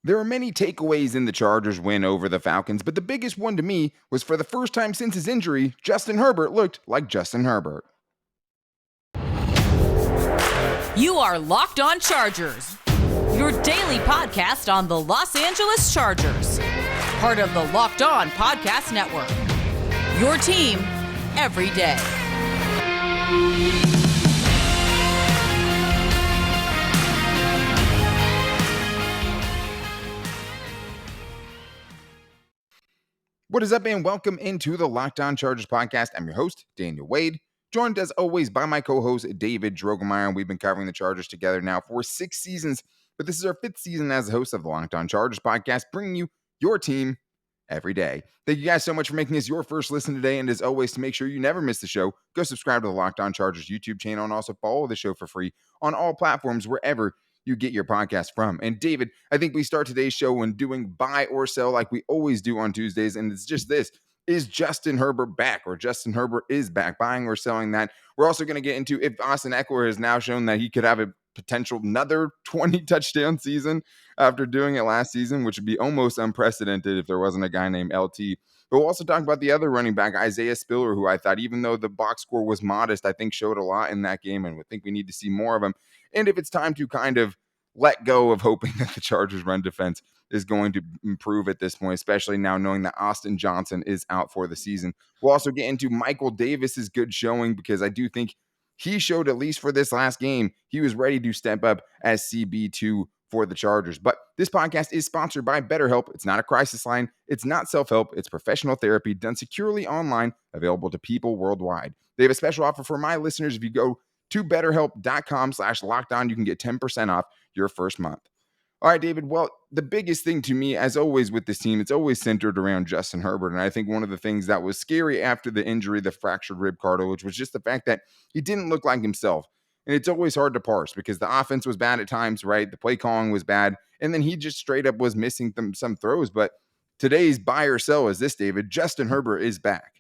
There are many takeaways in the Chargers win over the Falcons, but the biggest one to me was for the first time since his injury, Justin Herbert looked like Justin Herbert. You are Locked On Chargers, your daily podcast on the Los Angeles Chargers, part of the Locked On Podcast Network, your team every day. What is up, and welcome into the Locked On Chargers podcast. I'm your host, Daniel Wade, joined as always by my co-host, David Drogemeyer. We've been covering the Chargers together now for 6 seasons, but this is our 5th season as the host of the Locked On Chargers podcast, bringing you your team every day. Thank you guys so much for making this your first listen today, and as always, to make sure you never miss the show, go subscribe to the Locked On Chargers YouTube channel and also follow the show for free on all platforms wherever you get your podcast from. And David, I think we start today's show when doing buy or sell like we always do on Tuesdays, and it's just this. Is Justin Herbert back, or Justin Herbert is back, buying or selling that? We're also going to get into if Austin Ekeler has now shown that he could have a potential another 20 touchdown season after doing it last season, which would be almost unprecedented if there wasn't a guy named LT. But we'll also talk about the other running back, Isaiah Spiller, who I thought, even though the box score was modest, I think showed a lot in that game, and we think we need to see more of him. And if it's time to kind of let go of hoping that the Chargers run defense is going to improve at this point, especially now knowing that Austin Johnson is out for the season. We'll also get into Michael Davis's good showing, because I do think he showed, at least for this last game, he was ready to step up as CB2 for the Chargers. But this podcast is sponsored by BetterHelp. It's not a crisis line. It's not self-help. It's professional therapy done securely online, available to people worldwide. They have a special offer for my listeners. If you go to betterhelp.com/lockedon, you can get 10% off your first month. All right, David. Well, the biggest thing to me, as always with this team, it's always centered around Justin Herbert. And I think one of the things that was scary after the injury, the fractured rib cartilage, was just the fact that he didn't look like himself. And it's always hard to parse because the offense was bad at times, right? The play calling was bad. And then he just straight up was missing some throws. But today's buy or sell is this, David. Justin Herbert is back.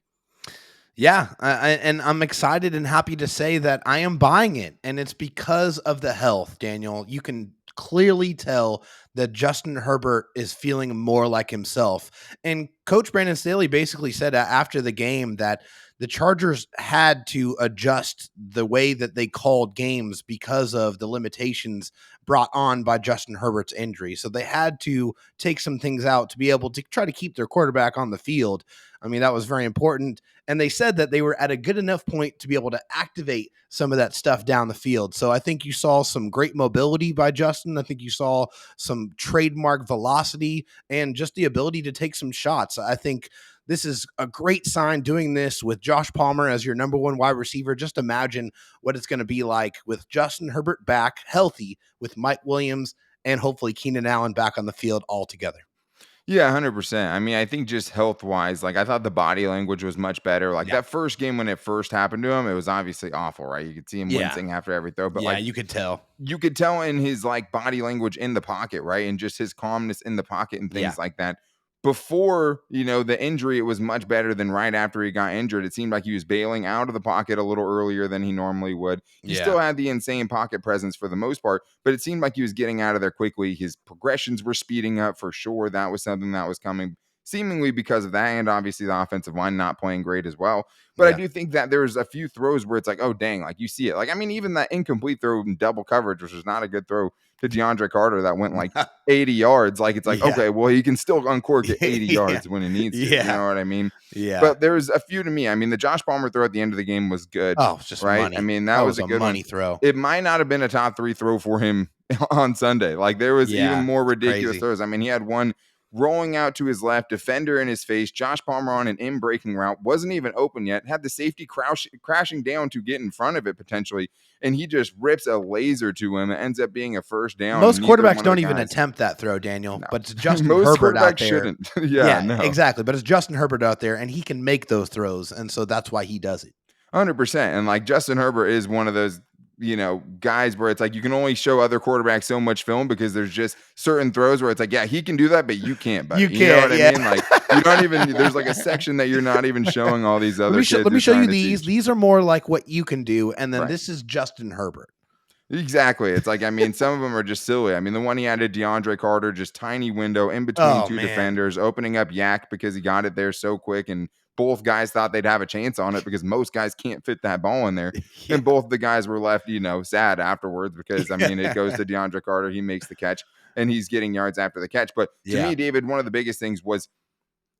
Yeah, and I'm excited and happy to say that I am buying it, and it's because of the health, Daniel. You can clearly tell that Justin Herbert is feeling more like himself. And Coach Brandon Staley basically said after the game that the Chargers had to adjust the way that they called games because of the limitations brought on by Justin Herbert's injury. So they had to take some things out to be able to try to keep their quarterback on the field. I mean, that was very important. And they said that they were at a good enough point to be able to activate some of that stuff down the field. So I think you saw some great mobility by Justin. I think you saw some trademark velocity and just the ability to take some shots. I think this is a great sign doing this with Josh Palmer as your number one wide receiver. Just imagine what it's going to be like with Justin Herbert back healthy, with Mike Williams and hopefully Keenan Allen back on the field all together. Yeah, 100%. I mean, I think just health-wise, like, I thought the body language was much better. Like, that first game when it first happened to him, it was obviously awful, right? You could see him wincing after every throw. But, you could tell. You could tell in his, like, body language in the pocket, right? And just his calmness in the pocket and things like that. Before, the injury, it was much better than right after he got injured. It seemed like he was bailing out of the pocket a little earlier than he normally would. He still had the insane pocket presence for the most part, but it seemed like he was getting out of there quickly. His progressions were speeding up for sure. That was something that was coming seemingly because of that, and obviously the offensive line not playing great as well. But I do think that there's a few throws where it's like, oh, dang, like you see it. Like, I mean, even that incomplete throw in double coverage, which was not a good throw to DeAndre Carter that went like 80 yards. Like, it's like, okay, well, he can still uncork at 80 yards when he needs to. You know what I mean? Yeah. But there's a few to me. I mean, the Josh Palmer throw at the end of the game was good. Oh, it's just right. Money. I mean, that was a good money throw. It might not have been a top 3 throw for him on Sunday. Like, there was even more ridiculous throws. I mean, he had one rolling out to his left, defender in his face, Josh Palmer on an in-breaking route, wasn't even open yet, had the safety crashing down to get in front of it potentially, and he just rips a laser to him. It ends up being a first down. Most quarterbacks don't even attempt that throw, Daniel, but it's Justin Herbert out there. Shouldn't. Exactly, but it's Justin Herbert out there, and he can make those throws, and so that's why he does it. 100%. And like, Justin Herbert is one of those guys where it's like you can only show other quarterbacks so much film because there's just certain throws where it's like, yeah, he can do that, but you can't. Buddy. You know what I mean? Like, you don't even. There's like a section that you're not even showing all these other. Let me show you these. These are more like what you can do, and then this is Justin Herbert. Exactly. It's like, I mean, some of them are just silly. I mean, the one he had to DeAndre Carter, just tiny window in between Oh, two man. defenders, opening up Yak because he got it there so quick, and both guys thought they'd have a chance on it because most guys can't fit that ball in there. Yeah. And both the guys were left, sad afterwards because, I mean, it goes to DeAndre Carter. He makes the catch, and he's getting yards after the catch. But to Yeah. me, David, one of the biggest things was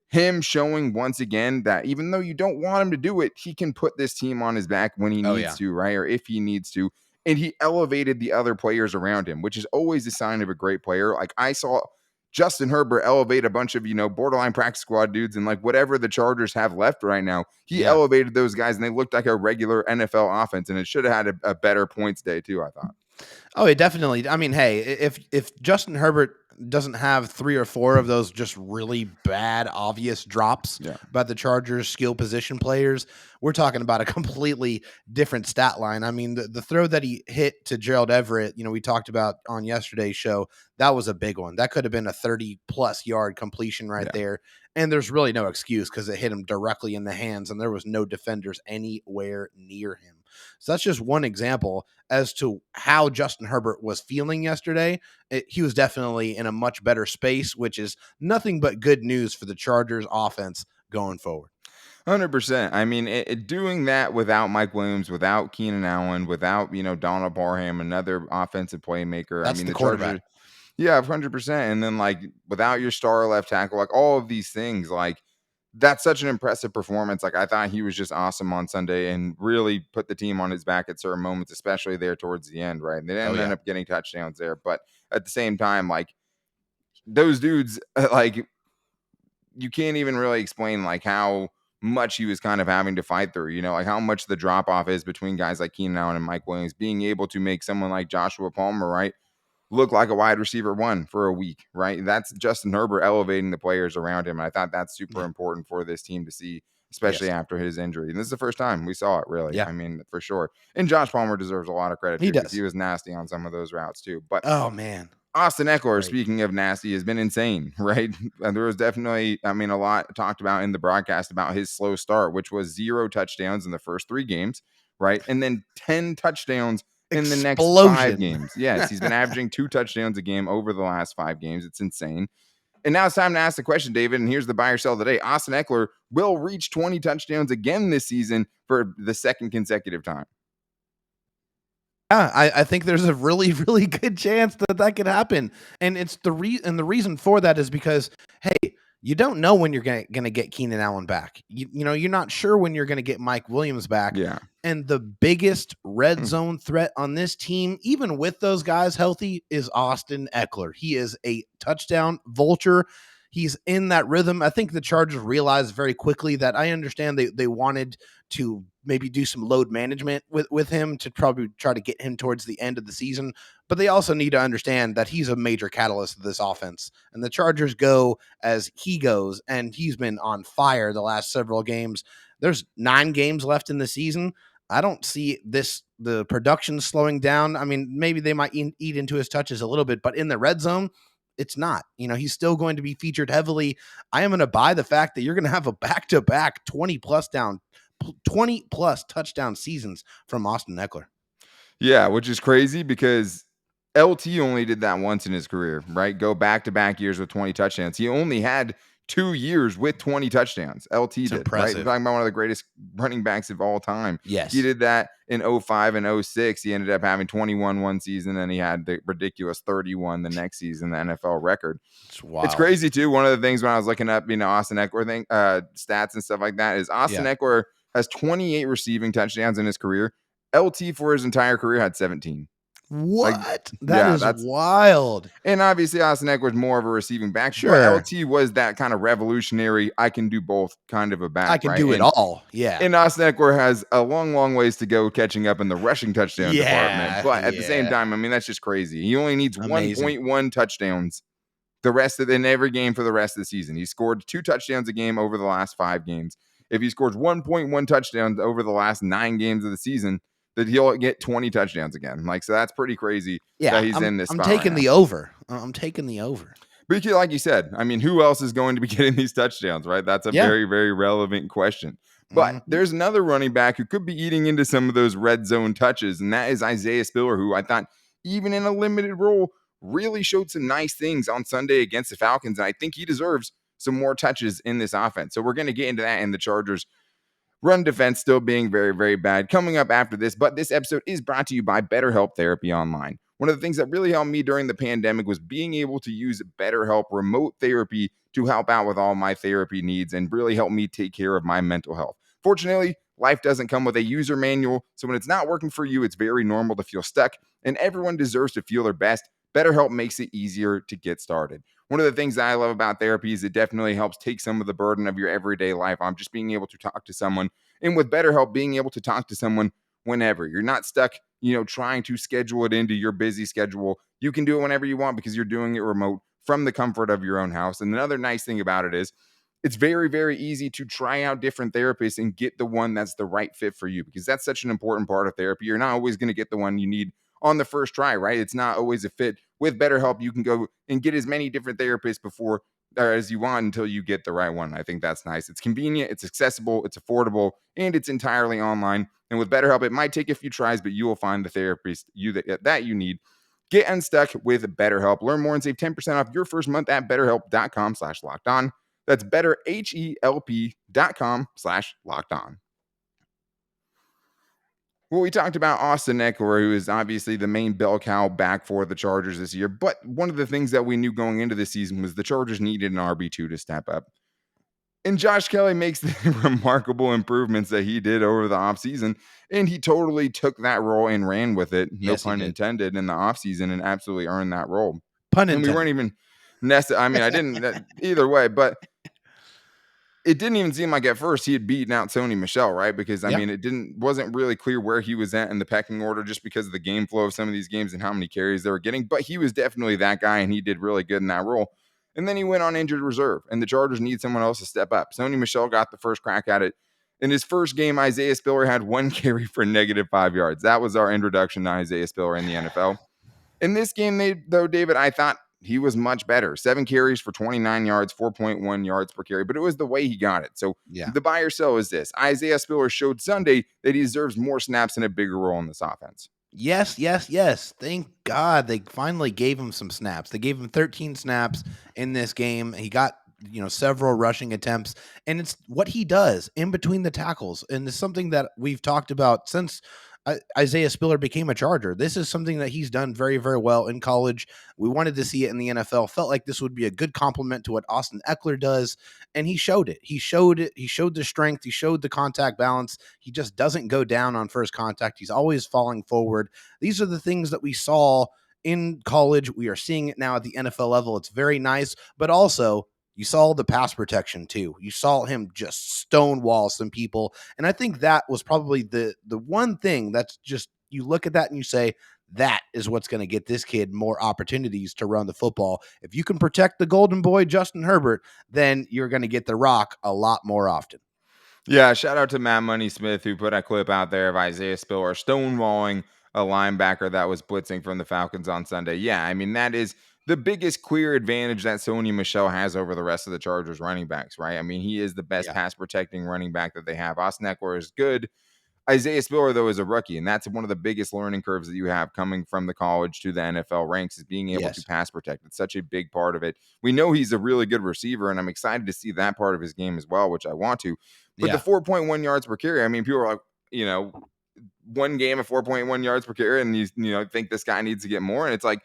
him showing once again that even though you don't want him to do it, he can put this team on his back when he Oh, needs yeah. to, right? Or if he needs to. And he elevated the other players around him, which is always a sign of a great player. Like I saw Justin Herbert elevate a bunch of, borderline practice squad dudes and like whatever the Chargers have left right now. He Yeah. elevated those guys and they looked like a regular NFL offense. And it should have had a better points day too, I thought. Oh, it definitely. I mean, hey, if Justin Herbert doesn't have 3 or 4 of those just really bad, obvious drops by the Chargers skill position players, we're talking about a completely different stat line. I mean, the throw that he hit to Gerald Everett, we talked about on yesterday's show, that was a big one. That could have been a 30-plus yard completion right there. And there's really no excuse because it hit him directly in the hands and there was no defenders anywhere near him. So that's just one example as to how Justin Herbert was feeling yesterday. He was definitely in a much better space, which is nothing but good news for the Chargers offense going forward. 100%. I mean, doing that without Mike Williams, without Keenan Allen, without, Donald Parham, another offensive playmaker. That's I mean, the the quarterback. Chargers, 100%. And then, like, without your star left tackle, like, all of these things, like, that's such an impressive performance. Like, I thought he was just awesome on Sunday and really put the team on his back at certain moments, especially there towards the end, right? They didn't end up getting touchdowns there. But at the same time, like, those dudes, like, you can't even really explain, like, how much he was kind of having to fight through, like how much the drop off is between guys like Keenan Allen and Mike Williams, being able to make someone like Joshua Palmer, right, look like a wide receiver one for a week, right? That's Justin Herbert elevating the players around him. And I thought that's super important for this team to see, especially after his injury. And this is the first time we saw it, really. Yeah. I mean, for sure. And Josh Palmer deserves a lot of credit. He Too, because does. he was nasty on some of those routes too. But oh man, Austin Ekeler, speaking of nasty, has been insane, right? And there was definitely, a lot talked about in the broadcast about his slow start, which was 0 touchdowns in the first 3 games, right? And then 10 touchdowns in the next 5 games. Yes, he's been averaging 2 touchdowns a game over the last 5 games. It's insane. And now it's time to ask the question, David, and here's the buy or sell today. Austin Ekeler will reach 20 touchdowns again this season for the second consecutive time. Yeah, I think there's a really, really good chance that could happen. And it's the reason for that is because, hey, you don't know when you're gonna get Keenan Allen back. You're not sure when you're gonna get Mike Williams back. Yeah. And the biggest red zone threat on this team, even with those guys healthy, is Austin Ekeler. He is a touchdown vulture. He's in that rhythm. I think the Chargers realized very quickly that I understand they wanted to maybe do some load management with him to probably try to get him towards the end of the season. But they also need to understand that he's a major catalyst of this offense. And the Chargers go as he goes, and he's been on fire the last several games. There's 9 games left in the season. I don't see the production slowing down. I mean, maybe they might eat into his touches a little bit, but in the red zone, it's not. He's still going to be featured heavily. I am going to buy the fact that you're going to have a back-to-back 20-plus touchdown seasons from Austin Ekeler. Yeah, which is crazy because LT only did that once in his career, right? Go back-to-back years with 20 touchdowns. He only had 2 years with 20 touchdowns. LT did, impressive. Right? We're talking about one of the greatest running backs of all time. Yes. He did that in 05 and 06. He ended up having 21 one season, and he had the ridiculous 31 the next season, the NFL record. It's wild. It's crazy, too. One of the things when I was looking up, Austin Ekeler stats and stuff like that is Austin Ekeler has 28 receiving touchdowns in his career. LT for his entire career had 17. What? That's wild. And obviously, Austin Ekeler's more of a receiving back. Sure. LT was that kind of revolutionary, I can do both kind of a back. I can do it all. Yeah. And Austin Ekeler has a long, long ways to go catching up in the rushing touchdown department. But at the same time, that's just crazy. He only needs 1.1 touchdowns in every game for the rest of the season. He scored 2 touchdowns a game over the last 5 games. If he scores 1.1 touchdowns over the last 9 games of the season, that he'll get 20 touchdowns again. So that's pretty crazy that he's in this spot. I'm taking the over. I'm taking the over. But like you said, who else is going to be getting these touchdowns, right? That's a very, very relevant question. But Mhm. there's another running back who could be eating into some of those red zone touches, and that is Isaiah Spiller, who I thought, even in a limited role, really showed some nice things on Sunday against the Falcons. And I think he deserves some more touches in this offense. So we're going to get into that in the Chargers run defense still being very, very bad coming up after this. But this episode is brought to you by BetterHelp Therapy Online. One of the things that really helped me during the pandemic was being able to use BetterHelp remote therapy to help out with all my therapy needs and really help me take care of my mental health. Fortunately, life doesn't come with a user manual. So when it's not working for you, it's very normal to feel stuck, and everyone deserves to feel their best. BetterHelp makes it easier to get started. One of the things that I love about therapy is it definitely helps take some of the burden of your everyday life on just being able to talk to someone. And with BetterHelp, being able to talk to someone whenever you're not stuck, trying to schedule it into your busy schedule. You can do it whenever you want because you're doing it remote from the comfort of your own house. And another nice thing about it is it's very, very easy to try out different therapists and get the one that's the right fit for you, because that's such an important part of therapy. You're not always going to get the one you need on the first try, right? It's not always a fit. With BetterHelp, you can go and get as many different therapists before as you want until you get the right one. I think that's nice. It's convenient, it's accessible, it's affordable, and it's entirely online. And with BetterHelp, it might take a few tries, but you will find the therapist that you need. Get unstuck with BetterHelp. Learn more and save 10% off your first month at betterhelp.com/lockedon. That's betterhelp.com/lockedon. Well, we talked about Austin Ekeler, who is obviously the main bell cow back for the Chargers this year. But one of the things that we knew going into the season was the Chargers needed an RB2 to step up. And Josh Kelly makes the remarkable improvements that he did over the offseason. And he totally took that role and ran with it, no Yes, he pun did. intended, in the offseason, and absolutely earned that role. Pun And we intended. weren't even necessarily, I mean, I didn't either way, but it didn't even seem like at first he had beaten out Sony Michel, right? Because I Yeah. mean, wasn't really clear where he was at in the pecking order just because of the game flow of some of these games and how many carries they were getting. But he was definitely that guy, and he did really good in that role. And then he went on injured reserve, and the Chargers need someone else to step up. Sony Michel got the first crack at it. In his first game, Isaiah Spiller had one carry for -5 yards. That was our introduction to Isaiah Spiller in the NFL. In this game, David, I thought he was much better. 7 carries for 29 yards, 4.1 yards per carry, but it was the way he got it. So Yeah. the buy or sell is this. Isaiah Spiller showed Sunday that he deserves more snaps and a bigger role in this offense. Yes, yes, yes. Thank God they finally gave him some snaps. They gave him 13 snaps in this game. He got, several rushing attempts, and it's what he does in between the tackles. And it's something that we've talked about since Isaiah Spiller became a Charger. This is something that he's done very, very well in college. We wanted to see it in the NFL. Felt like this would be a good complement to what Austin Ekeler does, and he showed it. He showed it. He showed the strength. He showed the contact balance. He just doesn't go down on first contact. He's always falling forward. These are the things that we saw in college. We are seeing it now at the NFL level. It's very nice, but also you saw the pass protection too. You saw him just stonewall some people. And I think that was probably the one thing that's just, you look at that and you say, that is what's going to get this kid more opportunities to run the football. If you can protect the golden boy, Justin Herbert, then you're going to get the rock a lot more often. Yeah, shout out to Matt Money Smith, who put a clip out there of Isaiah Spiller stonewalling a linebacker that was blitzing from the Falcons on Sunday. Yeah, I mean, that is the biggest clear advantage that Sony Michel has over the rest of the Chargers running backs, right? I mean, he is the best Yeah. pass protecting running back that they have. Austin Ekeler is good. Isaiah Spiller, though, is a rookie, and that's one of the biggest learning curves that you have coming from the college to the NFL ranks, is being able to Yes. pass protect. It's such a big part of it. We know he's a really good receiver, and I'm excited to see that part of his game as well, which I want to. But the Yeah. 4.1 yards per carry, I mean, people are like, one game of 4.1 yards per carry, and you think this guy needs to get more. And it's like,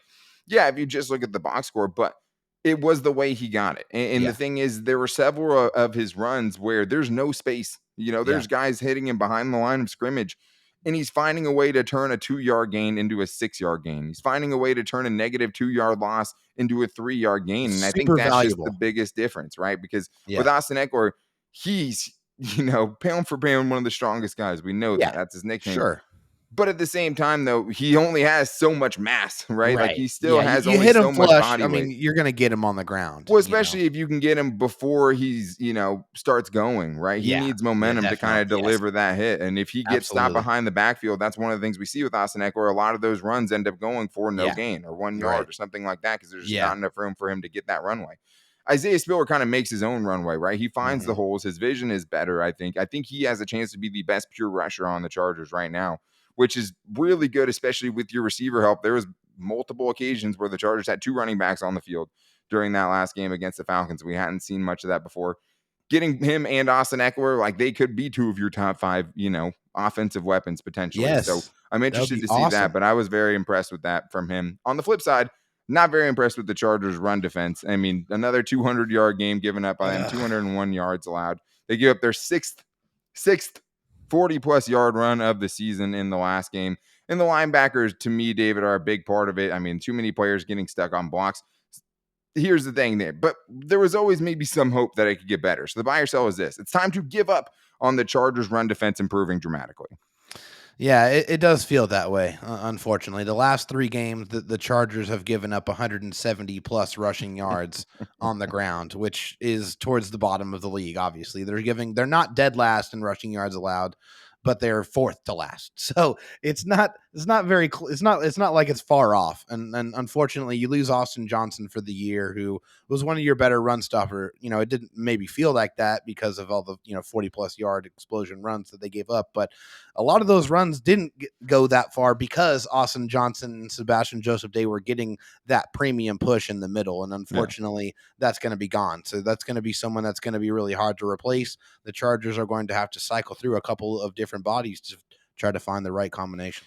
yeah, if you just look at the box score, but it was the way he got it. And Yeah. the thing is, there were several of his runs where there's no space. There's guys hitting him behind the line of scrimmage, and he's finding a way to turn a 2-yard gain into a 6-yard gain. He's finding a way to turn a negative 2-yard loss into a 3-yard gain. And I think Super that's just the valuable. biggest difference, right? Because with Yeah. Austin Ekeler, he's, pound for pound, one of the strongest guys. We know Yeah. that. That's his nickname. Sure. But at the same time, though, he only has so much mass, right? Like, Right. he still Yeah. has You only hit him so much flush. body I mean, weight. you're going to get him on the ground. Well, especially if you can get him before he's, starts going, right? He Yeah. needs Yeah, momentum to kind of definitely. Yes. deliver that hit. And if he gets stopped Absolutely. behind the backfield, that's one of the things we see with Austin Ekeler. A lot of those runs end up going for no Yeah. gain or 1 Right. yard or something like that, because there's just Yeah. not enough room for him to get that runway. Isaiah Spiller kind of makes his own runway, right? He finds the Mhm. holes. His vision is better, I think. I think he has a chance to be the best pure rusher on the Chargers right now, which is really good, especially with your receiver help. There was multiple occasions where the Chargers had 2 running backs on the field during that last game against the Falcons. We hadn't seen much of that before. Getting him and Austin Ekeler, like they could be 2 of your top 5, offensive weapons potentially. So Yes. I'm That would interested be to see that, awesome. but I was very impressed with that from him. On the flip side, not very impressed with the Chargers run defense. I mean, another 200-yard game given up by them, Ugh. 201 yards allowed. They give up their sixth 40-plus yard run of the season in the last game. And the linebackers, to me, David, are a big part of it. I mean, too many players getting stuck on blocks. Here's the thing there, but there was always maybe some hope that it could get better. So the buy or sell is this. It's time to give up on the Chargers run defense improving dramatically. Yeah, it does feel that way, unfortunately. The last 3 games, the Chargers have given up 170 plus rushing yards on the ground, which is towards the bottom of the league, obviously. They're not dead last in rushing yards allowed, but they're 4th to last. So it's not very it's not like it's far off. And unfortunately, you lose Austin Johnson for the year, who was one of your better run stopper. It didn't maybe feel like that because of all the 40 plus yard explosion runs that they gave up, but a lot of those runs didn't go that far because Austin Johnson and Sebastian Joseph Day were getting that premium push in the middle. And Yeah. unfortunately, that's going to be gone. So that's going to be someone that's going to be really hard to replace. The Chargers are going to have to cycle through a couple of different bodies to try to find the right combination.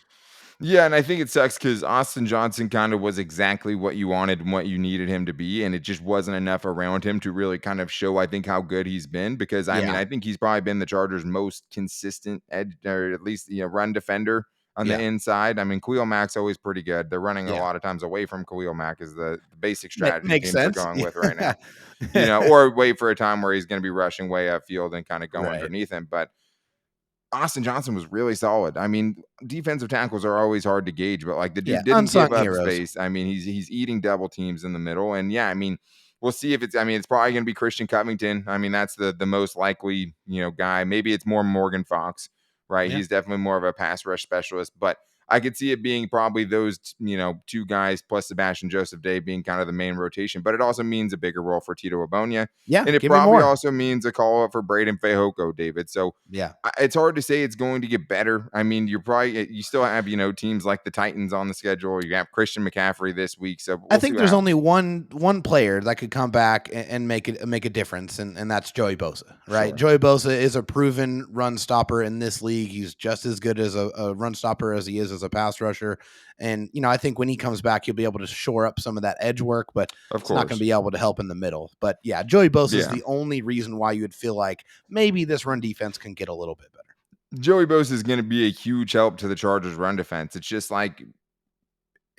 Yeah, and I think it sucks because Austin Johnson kind of was exactly what you wanted and what you needed him to be, and it just wasn't enough around him to really kind of show, I think, how good he's been. Because I mean, Yeah. I think he's probably been the Chargers' most consistent edge, or at least run defender on the Yeah. inside. I mean, Khalil Mack's always pretty good. They're running a Yeah. lot of times away from Khalil Mack is the basic strategy Makes teams are sense. going with right Yeah. now. Or wait for a time where he's going to be rushing way upfield and kind of go Right. underneath him, but Austin Johnson was really solid. I mean, defensive tackles are always hard to gauge, but like the Yeah. dude didn't give Unsung up heroes. space. I mean, he's eating double teams in the middle, and yeah, I mean, we'll see if it's. I mean, it's probably going to be Christian Covington. I mean, that's the most likely guy. Maybe it's more Morgan Fox, right? Yeah. He's definitely more of a pass rush specialist, but I could see it being probably those 2 guys plus Sebastian Joseph Day being kind of the main rotation. But it also means a bigger role for Tito Abonia, Yeah. and it Give me probably more. also means a call up for Braden Fehoko, David. So Yeah. it's hard to say it's going to get better. I mean, you still have, teams like the Titans on the schedule. You have Christian McCaffrey this week. So I we'll see think what there's happens. only one player that could come back and make a difference, and that's Joey Bosa, right? Sure. Joey Bosa is a proven run stopper in this league. He's just as good as a run stopper as he is as a pass rusher. And I think when he comes back, he'll be able to shore up some of that edge work, but Of it's not going to course. be able to help in the middle. But yeah, Joey Bosa is Yeah. the only reason why you would feel like maybe this run defense can get a little bit better. Joey Bosa is going to be a huge help to the Chargers run defense. It's just like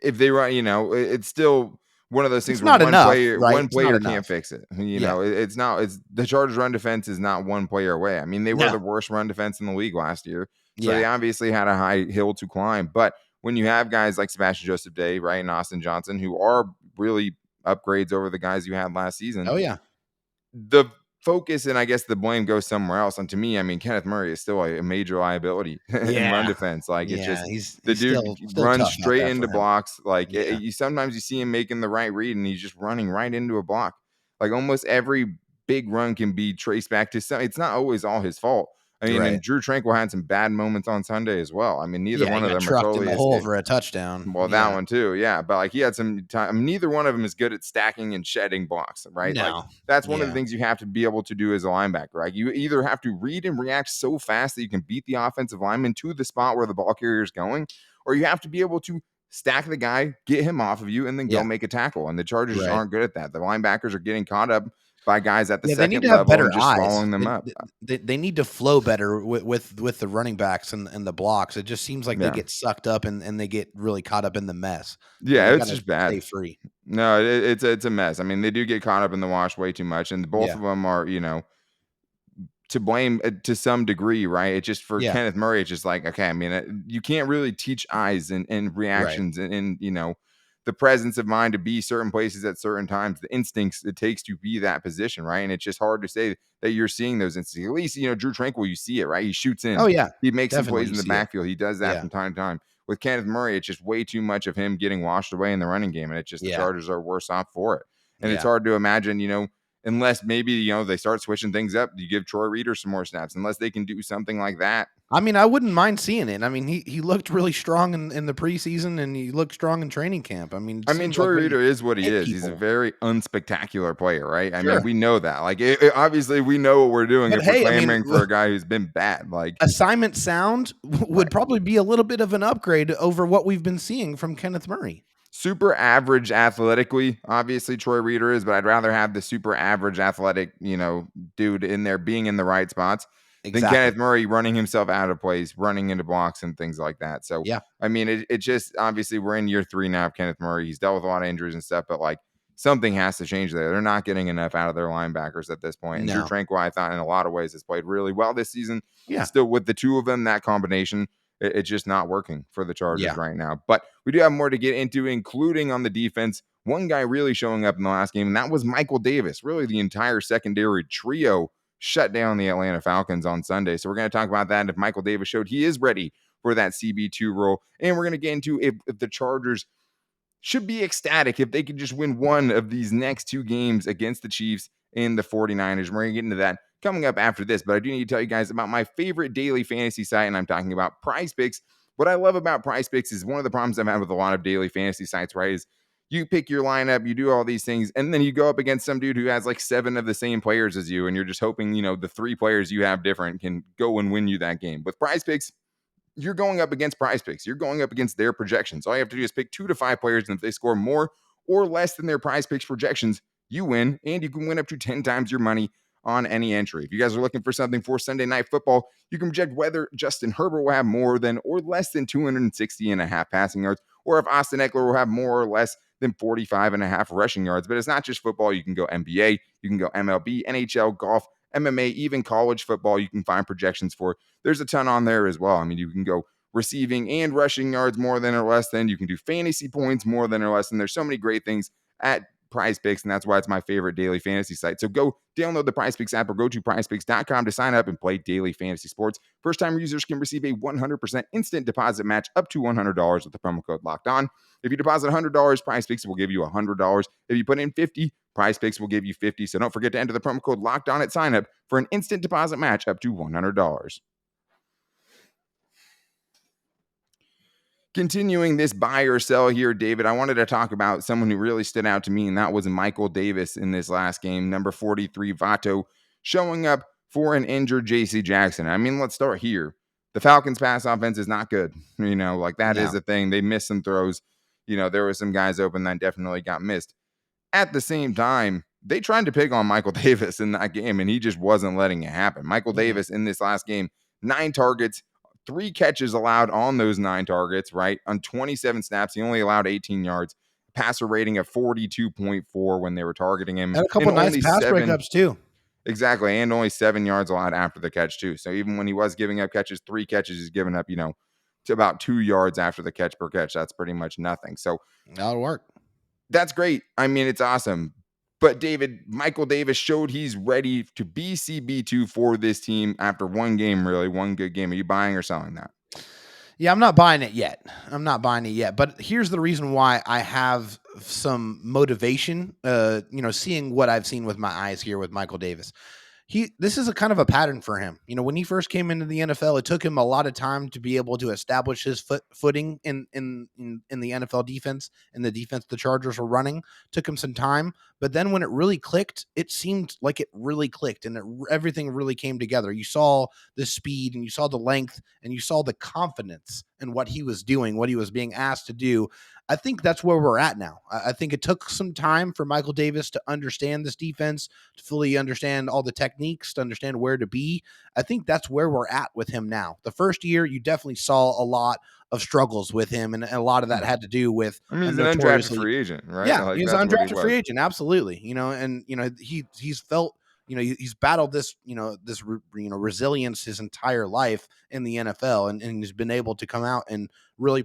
if they run, it's still one of those things It's where not one enough, player right? one It's not player can't enough. fix it. Yeah. It's not. It's the Chargers run defense is not one player away. I mean, they were No. the worst run defense in the league last year, so they Yeah. obviously had a high hill to climb. But when you have guys like Sebastian Joseph Day, right, and Austin Johnson, who are really upgrades over the guys you had last season, Oh yeah. the focus and I guess the blame goes somewhere else. And to me, I mean, Kenneth Murray is still a major liability in run Yeah. defense. Like it's Yeah. just the He's dude still runs tough out straight there into for him. blocks. Like Yeah. you sometimes you see him making the right read and he's just running right into a block. Like almost every big run can be traced back to some. It's not always all his fault. I mean, Right. and Drew Tranquil had some bad moments on Sunday as well. I mean, neither Yeah, one he of got them are trucked in totally the hole for a touchdown. well, that Yeah. one too, yeah. But like he had some time. I mean, neither one of them is good at stacking and shedding blocks, right? Like No. that's one of the Yeah. things you have to be able to do as a linebacker, right? You either have to read and react so fast that you can beat the offensive lineman to the spot where the ball carrier is going, or you have to be able to stack the guy, get him off of you, and then go Yeah. make a tackle. And the Chargers just Right. aren't good at that. The linebackers are getting caught up by guys at the Yeah, they need second to have level better and just eyes. swallowing them up. They need to flow better with the running backs and the blocks. It just seems like they Yeah. get sucked up and they get really caught up in the mess. Yeah, They it's gotta just stay bad. free. No, it's a mess. I mean, they do get caught up in the wash way too much, and both Yeah. of them are, to blame to some degree, right? It's just for Yeah. Kenneth Murray. It's just like, okay, I mean, you can't really teach eyes and Right. reactions and the presence of mind to be certain places at certain times, the instincts it takes to be that position, right? And it's just hard to say that you're seeing those instincts. At least, Drew Tranquil, you see it, right? He shoots in, Oh, yeah. he makes some Definitely, plays you in the see it. backfield. He does that Yeah. from time to time. With Kenneth Murray, it's just way too much of him getting washed away in the running game, and it's just the Yeah. Chargers are worse off for it. And it's Yeah. hard to imagine, unless maybe, they start switching things up. You give Troy Reader some more snaps, unless they can do something like that. I mean, I wouldn't mind seeing it. I mean, he looked really strong in the preseason, and he looked strong in training camp. I mean, it seems Troy like when you Reader is what he hit is. He's a people, very unspectacular player, right? sure. We know that. Like, obviously, we know what we're doing But if we're hey, I mean, clamoring for a guy who's been bad. Like, assignment sound would right. probably be a little bit of an upgrade over what we've been seeing from Kenneth Murray. Super average athletically, obviously Troy Reader is, but I'd rather have the super average athletic, dude in there being in the right spots than Exactly. Kenneth Murray running himself out of place, running into blocks and things like that. So, Yeah. it just, obviously we're in year 3 now of Kenneth Murray. He's dealt with a lot of injuries and stuff, but like something has to change there. They're not getting enough out of their linebackers at this point. And Drew No. Tranquil, I thought in a lot of ways has played really well this season. Yeah. Still with the two of them, that combination, it's just not working for the Chargers Yeah. right now. But we do have more to get into, including on the defense. One guy really showing up in the last game, and that was Michael Davis. Really, the entire secondary trio shut down the Atlanta Falcons on Sunday. So we're going to talk about that. And if Michael Davis showed he is ready for that CB2 role. And we're going to get into if the Chargers should be ecstatic if they could just win one of these next 2 games against the Chiefs and the 49ers. We're going to get into that coming up after this, but I do need to tell you guys about my favorite daily fantasy site, and I'm talking about PrizePicks. What I love about PrizePicks is one of the problems I've had with a lot of daily fantasy sites, right, is you pick your lineup, you do all these things, and then you go up against some dude who has like 7 of the same players as you, and you're just hoping, the 3 players you have different can go and win you that game. With PrizePicks, you're going up against PrizePicks. You're going up against their projections. All you have to do is pick 2 to 5 players, and if they score more or less than their PrizePicks projections, you win, and you can win up to 10 times your money on any entry. If you guys are looking for something for Sunday Night Football, you can project whether Justin Herbert will have more than or less than 260.5 passing yards, or if Austin Ekeler will have more or less than 45.5 rushing yards. But it's not just football. You can go NBA, you can go MLB, NHL, golf, MMA, even college football. You can find projections for. There's a ton on there as well. You can go receiving and rushing yards more than or less than. You can do fantasy points more than or less than. There's so many great things at PrizePicks, and that's why it's my favorite daily fantasy site. So go download the PrizePicks app or go to prizepicks.com to sign up and play daily fantasy sports. First-time users can receive a 100% instant deposit match up to $100 with the promo code Locked On. If you deposit $100, PrizePicks will give you $100. If you put in $50, PrizePicks will give you $50. So don't forget to enter the promo code Locked On at sign up for an instant deposit match up to $100. Continuing this buy or sell here, David, I wanted to talk about someone who really stood out to me, and that was Michael Davis in this last game. Number 43, Vato, showing up for an injured J.C. Jackson. Let's start here. The Falcons' pass offense is not good. That is No. a thing. They missed some throws. There were some guys open that definitely got missed. At the same time, they tried to pick on Michael Davis in that game, and he just wasn't letting it happen. Michael Davis in this last game, 9 targets, 3 catches allowed on those 9 targets, right? On 27 snaps, he only allowed 18 yards, passer rating of 42.4 when they were targeting him. And a couple nice only pass 7 breakups too. Exactly, and only 7 yards allowed after the catch too. So even when he was giving up catches, 3 catches, he's giving up, to about 2 yards after the catch per catch. That's pretty much nothing. So That'll work. that's great. It's awesome. But David, Michael Davis showed he's ready to be CB2 for this team after one game, really, one good game. Are you buying or selling that? Yeah, I'm not buying it yet. But here's the reason why I have some motivation, seeing what I've seen with my eyes here with Michael Davis. This is a kind of a pattern for him. When he first came into the NFL, it took him a lot of time to be able to establish his footing in the NFL defense and the defense the Chargers were running. Took him some time, but then when it really clicked, it seemed like it really clicked, and everything really came together. You saw the speed, and you saw the length, and you saw the confidence in what he was doing, what he was being asked to do. I think that's where we're at now. I think it took some time for Michael Davis to understand this defense, to fully understand all the techniques, to understand where to be. I think that's where we're at with him now. The first year, you definitely saw a lot of struggles with him, and a lot of that had to do with he's an undrafted free agent, right? Yeah, he's an undrafted free agent, absolutely. He's felt, he's battled this, resilience his entire life in the NFL, and he's been able to come out and really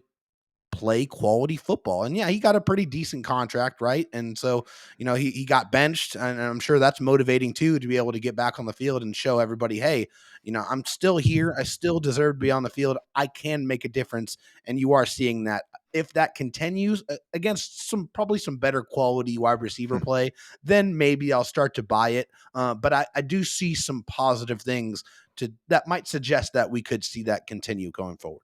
play quality football. And yeah, he got a pretty decent contract, right? And so, he got benched, and I'm sure that's motivating too, to be able to get back on the field and show everybody, hey, I'm still here. I still deserve to be on the field. I can make a difference. And you are seeing that if that continues against probably some better quality wide receiver play, then maybe I'll start to buy it. But I do see some positive things that might suggest that we could see that continue going forward.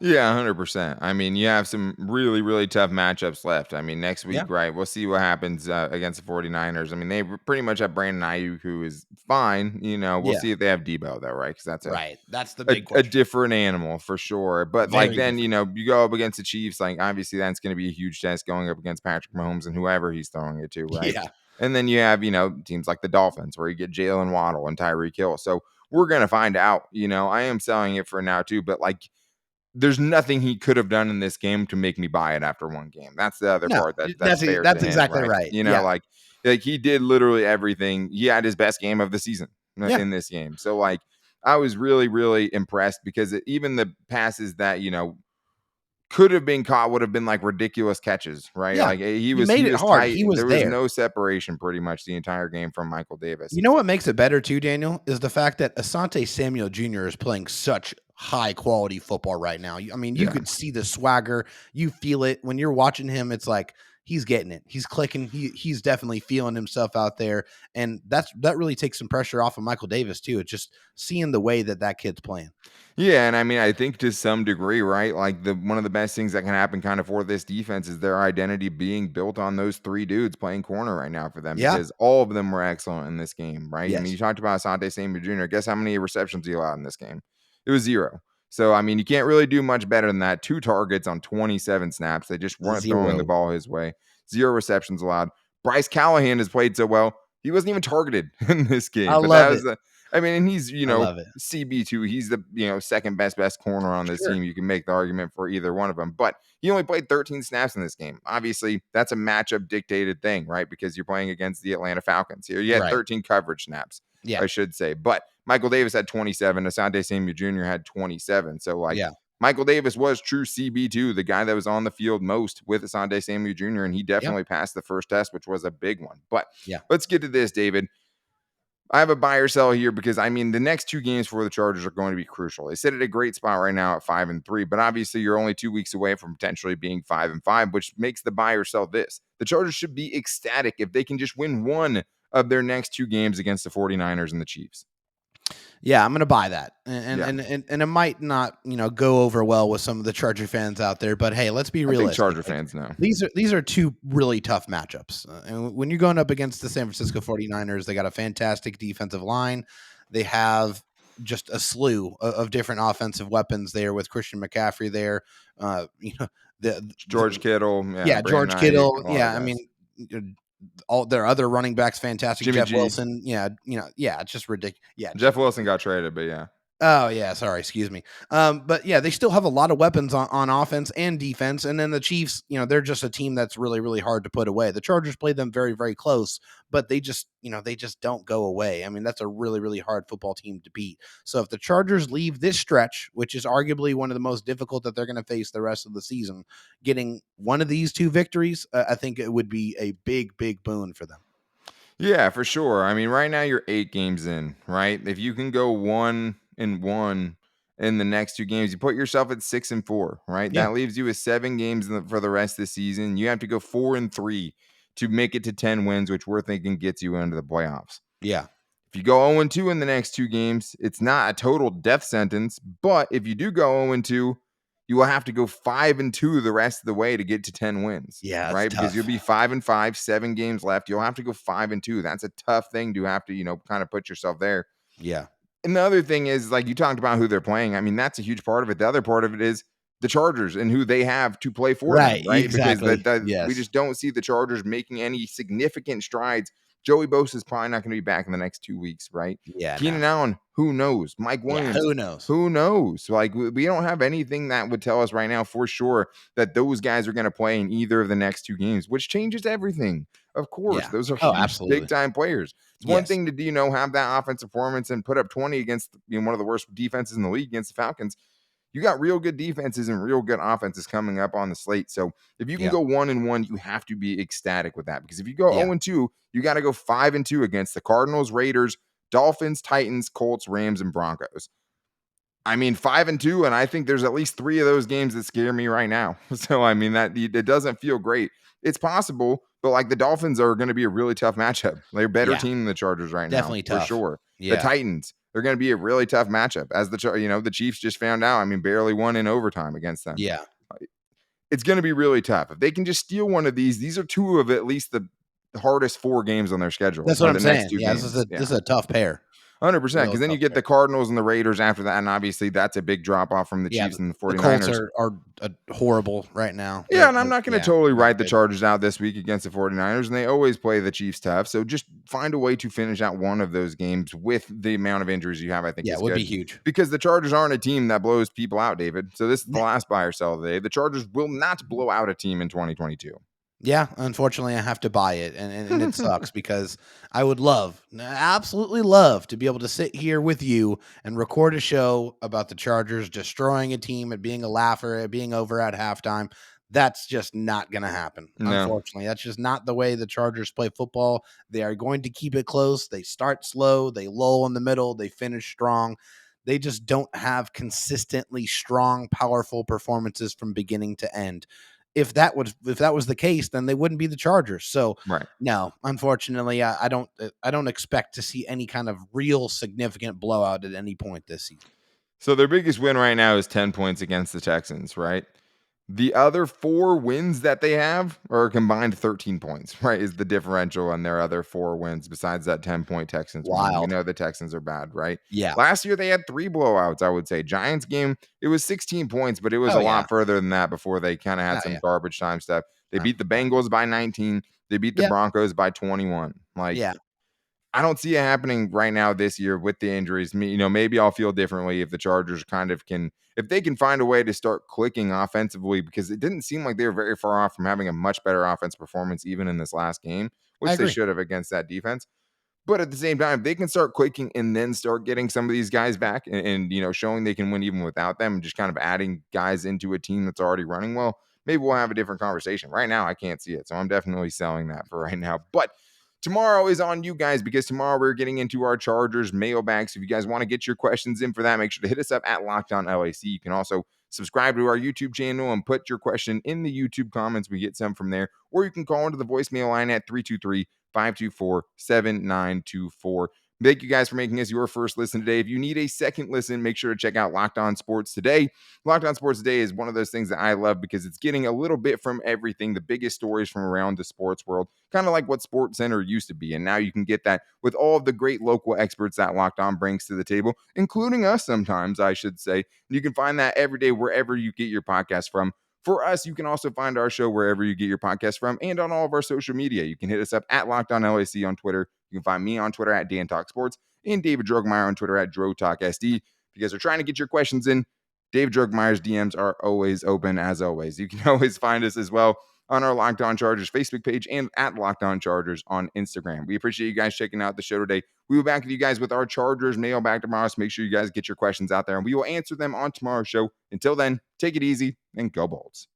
Yeah, 100%. I mean, you have some really, really tough matchups left. I mean, next Yeah. week, right? We'll see what happens against the 49ers. I mean, they pretty much have Brandon Ayuk, who is fine. We'll Yeah. see if they have Debo, though, right? Because that's Right. That's the a, big a question. different animal for sure. But like Very then, different. you go up against the Chiefs, like obviously that's going to be a huge test going up against Patrick Mahomes and whoever he's throwing it to, right? Yeah. And then you have, teams like the Dolphins where you get Jalen Waddle and Tyreek Hill. So we're going to find out. I am selling it for now too, but like there's nothing he could have done in this game to make me buy it after one game. That's the other No, part that's fair to that's him, exactly right? right. Yeah. Like he did literally everything. He had his best game of the season Yeah. in this game. So like I was really, really impressed because even the passes that, could have been caught would have been like ridiculous catches, right? Yeah. Like he He was made he it was hard. tight. He was There was there. no separation pretty much the entire game from Michael Davis. You know what makes it better too, Daniel, is the fact that Asante Samuel Jr. is playing such high quality football right now. I mean, you Yeah. could see the swagger, you feel it when you're watching him. It's like he's getting it, he's clicking, he's definitely feeling himself out there, and that really takes some pressure off of Michael Davis too. It's just seeing the way that kid's playing. Yeah, and I mean, I think to some degree, right? Like one of the best things that can happen kind of for this defense is their identity being built on those three dudes playing corner right now for them Yeah. because all of them were excellent in this game, right? I mean, Yes. you talked about Asante Samuel Jr. Guess how many receptions he allowed in this game? It was 0. So I mean, you can't really do much better than that. 2 targets on 27 snaps. They just weren't throwing the 0. ball his way. 0 receptions allowed. Bryce Callahan has played so well. He wasn't even targeted in this game. I But that love was it. I mean, and he's, I love it. CB2. He's the, second best corner on this Sure. team. You can make the argument for either one of them, but he only played 13 snaps in this game. Obviously, that's a matchup dictated thing, right? Because you're playing against the Atlanta Falcons here. You had Right. 13 coverage snaps, Yeah. I should say. But Michael Davis had 27. Asante Samuel Jr. had 27. So, like, Yeah. Michael Davis was true CB2, the guy that was on the field most with Asante Samuel Jr., and he definitely passed the first test, which was a big one. But let's get to this, David. I have a buy or sell here because I mean the next 2 games for the Chargers are going to be crucial. They sit at a great spot right now at 5-3, but obviously you're only 2 weeks away from potentially being 5-5, which makes the buy or sell this. The Chargers should be ecstatic if they can just win one of their next 2 games against the 49ers and the Chiefs. Yeah, I'm going to buy that. And it might not, go over well with some of the Charger fans out there, but hey, let's be realistic. I think Charger fans know. These are 2 really tough matchups. And when you're going up against the San Francisco 49ers, they got a fantastic defensive line. They have just a slew of different offensive weapons there with Christian McCaffrey there. George Kittle. Yeah, George Kittle. Yeah, I guys. mean, all their other running backs, fantastic. Jimmy Jeff G. Wilson. Yeah, it's just ridiculous. Yeah. Jeff Wilson got traded, but yeah. Oh yeah, sorry, excuse me. But yeah, they still have a lot of weapons on offense and defense, and then the Chiefs, they're just a team that's really, really hard to put away. The Chargers play them very, very close, but they just don't go away. I mean, that's a really, really hard football team to beat. So if the Chargers leave this stretch, which is arguably one of the most difficult that they're going to face the rest of the season, getting one of these 2 victories, I think it would be a big, big boon for them. Yeah, for sure. I mean, right now you're 8 games in, right? If you can go 1-1 in the next 2 games, you put yourself at 6-4, right? Yeah. That leaves you with 7 games for the rest of the season. You have to go 4-3 to make it to 10 wins, which we're thinking gets you into the playoffs. Yeah. If you go 0-2 in the next 2 games, it's not a total death sentence, but if you do go 0-2, you will have to go 5-2 the rest of the way to get to 10 wins. Yeah, right? tough. Because you'll be 5-5, 7 games left. You'll have to go 5-2. That's a tough thing to have to, kind of put yourself there. Yeah. And the other thing is, like you talked about who they're playing. I mean, that's a huge part of it. The other part of it is the Chargers and who they have to play for them, right? Exactly. Because we just don't see the Chargers making any significant strides. Joey Bosa is probably not going to be back in the next 2 weeks, right? Yeah. Keenan Allen, who knows? Mike Williams, who knows? Who knows? Like we don't have anything that would tell us right now for sure that those guys are going to play in either of the next 2 games, which changes everything. Of course, those are huge, big time players. It's one thing to have that offensive performance and put up 20 against one of the worst defenses in the league against the Falcons. You got real good defenses and real good offenses coming up on the slate. So if you can go 1-1, you have to be ecstatic with that, because if you go 0-2, you got to go 5-2 against the Cardinals, Raiders, Dolphins, Titans, Colts, Rams, and Broncos. I mean, 5-2, and I think there's at least 3 of those games that scare me right now. So, I mean, that it doesn't feel great. It's possible, but like the Dolphins are going to be a really tough matchup. They're a better Yeah, team than the Chargers right now, definitely for tough. sure. The Yeah. Titans, they're going to be a really tough matchup. As the Chiefs just found out, I mean, barely won in overtime against them. Yeah. It's going to be really tough. If they can just steal one of these are 2 of at least the hardest 4 games on their schedule, That's or what I'm the next saying. 2 Yeah, games. this is a tough pair. 100%, Real because then you tough get pair. the Cardinals and the Raiders after that, and obviously that's a big drop off from the Yeah, Chiefs and the the Colts 49ers. are horrible right now. Yeah, and I'm not going to totally not write the good. Chargers out this week against the 49ers, and they always play the Chiefs tough. So just find a way to finish out one of those games with the amount of injuries you have, I think Yeah, is it would good. be huge. Because the Chargers aren't a team that blows people out, David. So this is the last buy or sell of the day. The Chargers will not blow out a team in 2022. Yeah, unfortunately, I have to buy it, and it sucks because I would absolutely love to be able to sit here with you and record a show about the Chargers destroying a team, it being a laugher, it being over at halftime. That's just not going to happen. No. Unfortunately, that's just not the way the Chargers play football. They are going to keep it close. They start slow, they lull in the middle, they finish strong. They just don't have consistently strong, powerful performances from beginning to end. If that was the case, then they wouldn't be the Chargers. So Right. no, unfortunately, I don't expect to see any kind of real significant blowout at any point this season. So their biggest win right now is 10 points against the Texans, right? The other 4 wins that they have are combined 13 points, right? Is the differential on their other 4 wins besides that 10-point Texans win. We Wild. know the Texans are bad, right? Yeah. Last year they had 3 blowouts, I would say. Giants game, it was 16 points, but it was Oh, a yeah. lot further than that before they kind of had Oh, some yeah. garbage time stuff. They beat the Yeah. Bengals by 19. They beat the Yeah. Broncos by 21. Like, Yeah. I don't see it happening right now this year with the injuries. Maybe I'll feel differently if the Chargers if they can find a way to start clicking offensively, because it didn't seem like they were very far off from having a much better offense performance even in this last game, I which they agree. should have against that defense. But at the same time, they can start clicking and then start getting some of these guys back and showing they can win even without them, and just kind of adding guys into a team that's already running well. Maybe we'll have a different conversation. Right now, I can't see it. So I'm definitely selling that for right now. But tomorrow is on you guys, because tomorrow we're getting into our Chargers mailbag. So if you guys want to get your questions in for that, make sure to hit us up at lockedonlac. You can also subscribe to our YouTube channel and put your question in the YouTube comments. We get some from there. Or you can call into the voicemail line at 323-524-7924. Thank you guys for making us your first listen today. If you need a second listen, make sure to check out Locked On Sports Today. Locked On Sports Today is one of those things that I love because it's getting a little bit from everything, the biggest stories from around the sports world, kind of like what Sports Center used to be. And now you can get that with all of the great local experts that Locked On brings to the table, including us sometimes, I should say. And you can find that every day wherever you get your podcast from. For us, you can also find our show wherever you get your podcast from and on all of our social media. You can hit us up at LockedOnLAC on Twitter. You can find me on Twitter at DanTalkSports and David Drogemeyer on Twitter at DroTalkSD. If you guys are trying to get your questions in, David Drogemeyer's DMs are always open, as always. You can always find us as well on our Locked On Chargers Facebook page and at Locked On Chargers on Instagram. We appreciate you guys checking out the show today. We will be back with you guys with our Chargers mailbag tomorrow, so make sure you guys get your questions out there, and we will answer them on tomorrow's show. Until then, take it easy and go Bolts.